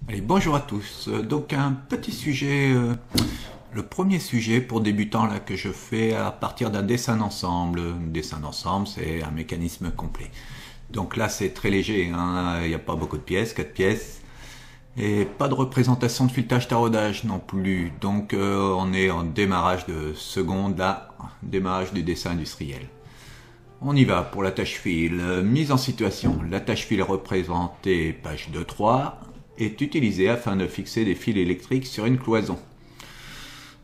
Allez, bonjour à tous. Donc un petit sujet, le premier sujet pour débutants là que je fais à partir d'un dessin d'ensemble. Un dessin d'ensemble, c'est un mécanisme complet. Donc là, c'est très léger, hein. Il n'y a pas beaucoup de pièces, 4 pièces. Et pas de représentation de filetage taraudage non plus. Donc on est en démarrage de seconde, là, démarrage du dessin industriel. On y va pour la tâche fil. Mise en situation. La tâche fil représentée, page 2-3, est utilisée afin de fixer des fils électriques sur une cloison.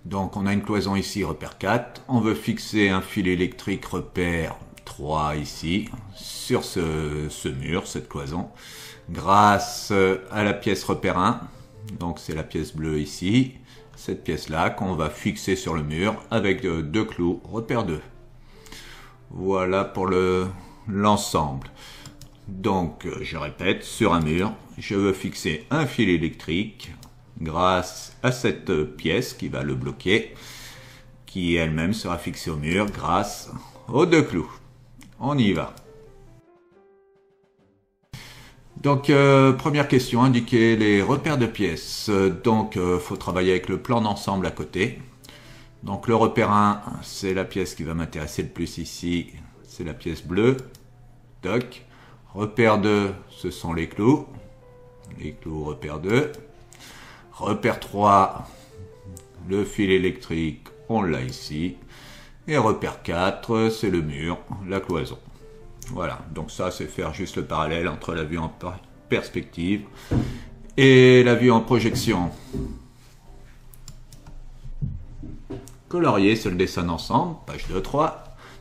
Donc on a une cloison ici, repère 4. On veut fixer un fil électrique repère 3 ici, sur ce mur, cette cloison, grâce à la pièce repère 1. Donc c'est la pièce bleue ici, cette pièce-là qu'on va fixer sur le mur avec deux clous repère 2. Voilà pour l'ensemble. Donc, je répète, sur un mur, je veux fixer un fil électrique grâce à cette pièce qui va le bloquer, qui elle-même sera fixée au mur grâce aux deux clous. On y va. Donc, première question, indiquer les repères de pièces. Donc, faut travailler avec le plan d'ensemble à côté. Donc le repère 1, c'est la pièce qui va m'intéresser le plus ici, c'est la pièce bleue. Toc. Repère 2, ce sont les clous repère 2. Repère 3, le fil électrique, on l'a ici. Et repère 4, c'est le mur, la cloison. Voilà, donc ça c'est faire juste le parallèle entre la vue en perspective et la vue en projection. Colorier sur le dessin d'ensemble, page 2-3,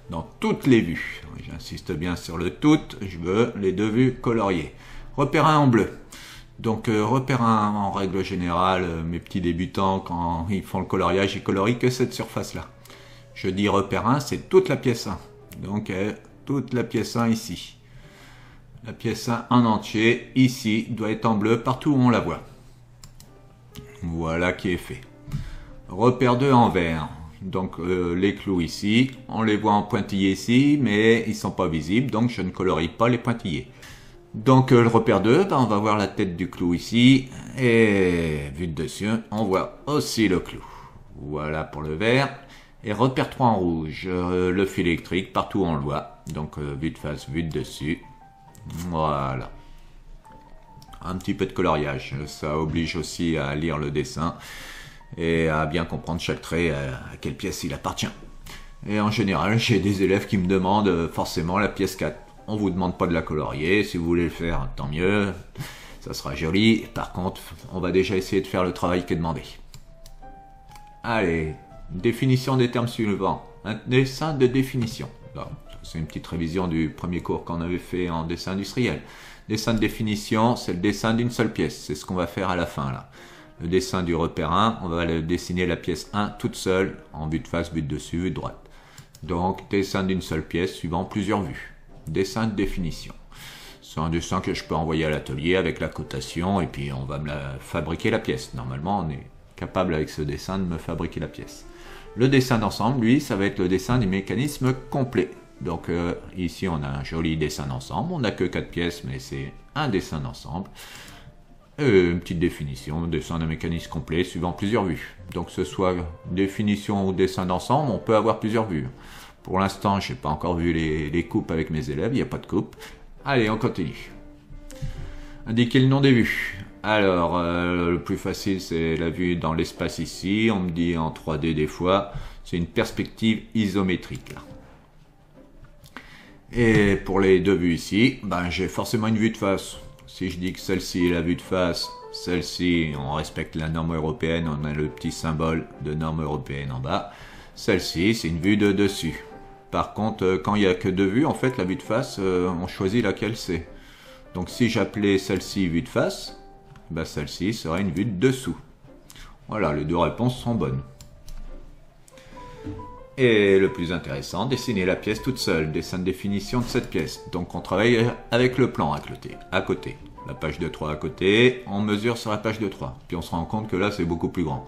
dans toutes les vues. J'insiste bien sur le toutes, je veux les deux vues coloriées. Repère 1 en bleu. Donc repère 1 en règle générale, mes petits débutants quand ils font le coloriage, ils colorient que cette surface-là. Je dis repère 1, c'est toute la pièce 1. Donc toute la pièce 1 ici. La pièce 1 en entier, ici, doit être en bleu partout où on la voit. Voilà qui est fait. Repère 2 en vert. Donc les clous ici, on les voit en pointillés ici, mais ils sont pas visibles, donc je ne colorie pas les pointillés. Donc le repère 2, on va voir la tête du clou ici, et vu de dessus, on voit aussi le clou. Voilà pour le vert. Et repère 3 en rouge, le fil électrique, partout où on le voit. Donc vue de face, vue de dessus. Voilà. Un petit peu de coloriage, ça oblige aussi à lire le dessin et à bien comprendre chaque trait à quelle pièce il appartient. Et en général, j'ai des élèves qui me demandent forcément la pièce 4. On vous demande pas de la colorier, si vous voulez le faire, tant mieux, ça sera joli. Par contre, on va déjà essayer de faire le travail qui est demandé. Allez, définition des termes suivants. Un dessin de définition. C'est une petite révision du premier cours qu'on avait fait en dessin industriel. Dessin de définition, c'est le dessin d'une seule pièce. C'est ce qu'on va faire à la fin là. Le dessin du repère 1, on va dessiner la pièce 1 toute seule, en vue de face, vue de dessus, vue de droite. Donc, dessin d'une seule pièce suivant plusieurs vues. Dessin de définition. C'est un dessin que je peux envoyer à l'atelier avec la cotation, et puis on va me fabriquer la pièce. Normalement, on est capable avec ce dessin de me fabriquer la pièce. Le dessin d'ensemble, lui, ça va être le dessin du mécanisme complet. Donc ici, on a un joli dessin d'ensemble. On n'a que 4 pièces, mais c'est un dessin d'ensemble. Une petite définition, dessin d'un mécanisme complet suivant plusieurs vues. Donc que ce soit définition ou dessin d'ensemble, on peut avoir plusieurs vues. Pour l'instant, je n'ai pas encore vu les coupes avec mes élèves, il n'y a pas de coupe. Allez, on continue. Indiquer le nom des vues. Alors, le plus facile, c'est la vue dans l'espace ici. On me dit en 3D des fois, c'est une perspective isométrique. Là. Et pour les deux vues ici, j'ai forcément une vue de face. Si je dis que celle-ci est la vue de face, celle-ci, on respecte la norme européenne, on a le petit symbole de norme européenne en bas. Celle-ci, c'est une vue de dessus. Par contre, quand il n'y a que deux vues, en fait, la vue de face, on choisit laquelle c'est. Donc si j'appelais celle-ci vue de face, celle-ci serait une vue de dessous. Voilà, les deux réponses sont bonnes. Et le plus intéressant, dessiner la pièce toute seule, dessin de définition de cette pièce. Donc on travaille avec le plan à côté. La page de 3 à côté, on mesure sur la page de 3. Puis on se rend compte que là c'est beaucoup plus grand.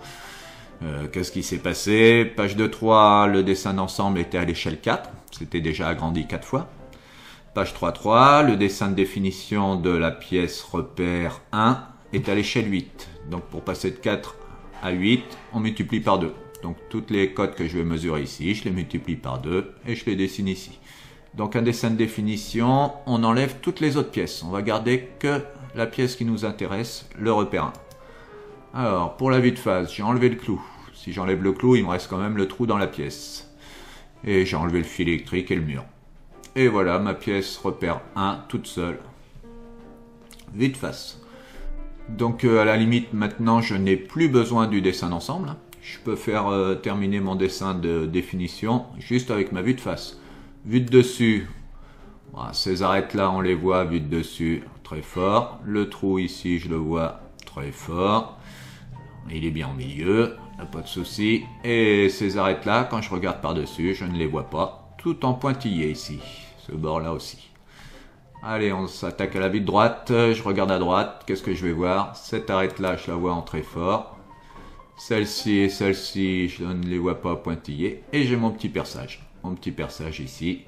Qu'est-ce qui s'est passé? Page de 3, le dessin d'ensemble était à l'échelle 4. C'était déjà agrandi 4 fois. Page 3.3, le dessin de définition de la pièce repère 1 est à l'échelle 8. Donc pour passer de 4 à 8, on multiplie par 2. Donc toutes les cotes que je vais mesurer ici, je les multiplie par 2 et je les dessine ici. Donc un dessin de définition, on enlève toutes les autres pièces. On va garder que la pièce qui nous intéresse, le repère 1. Alors pour la vue de face, j'ai enlevé le clou. Si j'enlève le clou, il me reste quand même le trou dans la pièce. Et j'ai enlevé le fil électrique et le mur. Et voilà ma pièce repère 1 toute seule. Vue de face. Donc à la limite maintenant je n'ai plus besoin du dessin d'ensemble. Je peux faire terminer mon dessin de définition juste avec ma vue de face. Vue de dessus, voilà, ces arêtes là on les voit vue de dessus très fort. Le trou ici je le vois très fort. Il est bien au milieu, pas de souci. Et ces arêtes là quand je regarde par dessus je ne les vois pas. Tout en pointillé ici, ce bord là aussi. Allez, on s'attaque à la vue de droite. Je regarde à droite. Qu'est-ce que je vais voir? Cette arête-là, je la vois en très fort. Celle-ci et celle-ci, je ne les vois pas pointillées. Et j'ai mon petit perçage. Mon petit perçage ici.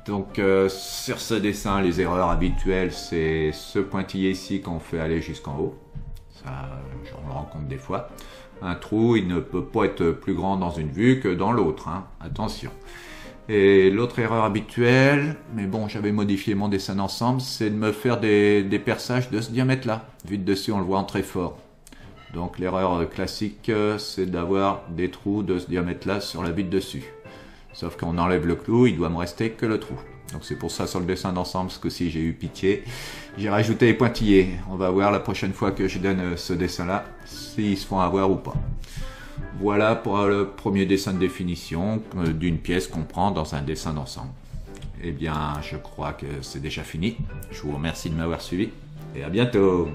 Donc, sur ce dessin, les erreurs habituelles, c'est ce pointillé ici qu'on fait aller jusqu'en haut. Ça, on le rencontre des fois. Un trou, il ne peut pas être plus grand dans une vue que dans l'autre. Hein. Attention. Et l'autre erreur habituelle, mais bon, j'avais modifié mon dessin d'ensemble, c'est de me faire des perçages de ce diamètre-là. Vu de dessus, on le voit en très fort. Donc l'erreur classique, c'est d'avoir des trous de ce diamètre-là sur la vue de dessus. Sauf qu'on enlève le clou, il doit me rester que le trou. Donc c'est pour ça sur le dessin d'ensemble, ce coup-ci j'ai eu pitié. J'ai rajouté les pointillés. On va voir la prochaine fois que je donne ce dessin-là, s'ils se font avoir ou pas. Voilà pour le premier dessin de définition d'une pièce qu'on prend dans un dessin d'ensemble. Eh bien, je crois que c'est déjà fini. Je vous remercie de m'avoir suivi et à bientôt.